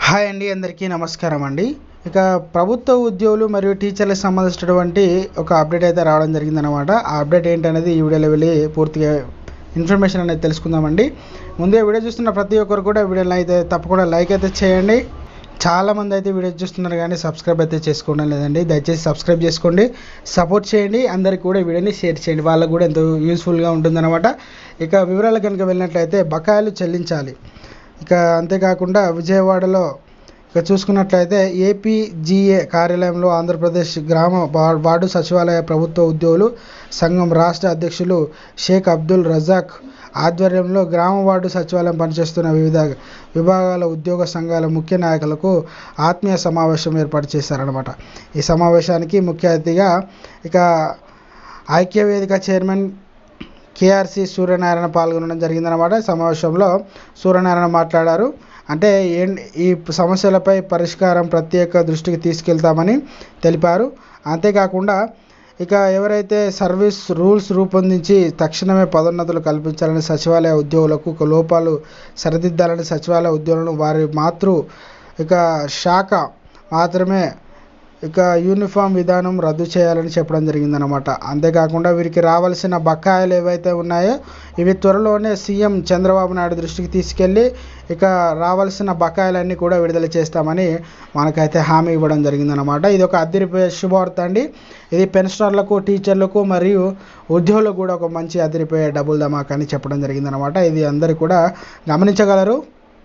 Hi అండి, అందరికీ నమస్కారం అండి. ఇక ప్రభుత్వ ఉద్యోగులు మరియు టీచర్లకు సంబంధించినటువంటి ఒక అప్డేట్ అయితే రావడం జరిగిందనమాట. ఆ అప్డేట్ ఏంటనేది ఈ వీడియోలో వెళ్ళి పూర్తిగా ఇన్ఫర్మేషన్ అనేది తెలుసుకుందామండి. ముందే వీడియో చూస్తున్న ప్రతి ఒక్కరు కూడా వీడియోని అయితే తప్పకుండా లైక్ అయితే చేయండి. చాలామంది అయితే వీడియో చూస్తున్నారు కానీ సబ్స్క్రైబ్ అయితే చేసుకోవడం లేదండి. దయచేసి సబ్స్క్రైబ్ చేసుకోండి, సపోర్ట్ చేయండి. అందరికీ కూడా వీడియోని షేర్ చేయండి, వాళ్ళకు కూడా ఎంతో యూస్ఫుల్గా ఉంటుందన్నమాట. ఇక వివరాలు కనుక వెళ్ళినట్లయితే బకాయిలు చెల్లించాలి. ఇక అంతేకాకుండా విజయవాడలో ఇక చూసుకున్నట్లయితే ఏపీజీఏ కార్యాలయంలో ఆంధ్రప్రదేశ్ గ్రామ వార్డు సచివాలయ ప్రభుత్వ ఉద్యోగులు సంఘం రాష్ట్ర అధ్యక్షులు షేక్ అబ్దుల్ రజాక్ ఆధ్వర్యంలో గ్రామ వార్డు సచివాలయం పనిచేస్తున్న వివిధ విభాగాల ఉద్యోగ సంఘాల ముఖ్య నాయకులకు ఆత్మీయ సమావేశం ఏర్పాటు చేశారనమాట. ఈ సమావేశానికి ముఖ్య అతిథిగా ఇక ఐక్యవేదిక చైర్మన్ కేఆర్సి సూర్యనారాయణ పాల్గొనడం జరిగిందనమాట. సమావేశంలో సూర్యనారాయణ మాట్లాడారు. అంటే ఈ సమస్యలపై పరిష్కారం ప్రత్యేక దృష్టికి తీసుకెళ్తామని తెలిపారు. అంతేకాకుండా ఇక ఎవరైతే సర్వీస్ రూల్స్ రూపొందించి తక్షణమే పదోన్నతులు కల్పించాలని, సచివాలయ ఉద్యోగులకు లోపాలు సరిదిద్దాలని, సచివాలయ ఉద్యోగులను వారి ఇక శాఖ మాత్రమే ఇక యూనిఫామ్ విధానం రద్దు చేయాలని చెప్పడం జరిగిందనమాట. అంతేకాకుండా వీరికి రావాల్సిన బకాయిలు ఏవైతే ఉన్నాయో ఇవి త్వరలోనే సీఎం చంద్రబాబు నాయుడు దృష్టికి తీసుకెళ్ళి ఇక రావాల్సిన బకాయిలన్నీ కూడా విడుదల చేస్తామని మనకైతే హామీ ఇవ్వడం జరిగిందనమాట. ఇది ఒక అదిరిపోయే శుభవార్త అండి. ఇది పెన్షనర్లకు, టీచర్లకు మరియు ఉద్యోగులకు కూడా ఒక మంచి అదిరిపోయే డబుల్ ధమాకా అని చెప్పడం జరిగిందనమాట. ఇది అందరూ కూడా గమనించగలరు.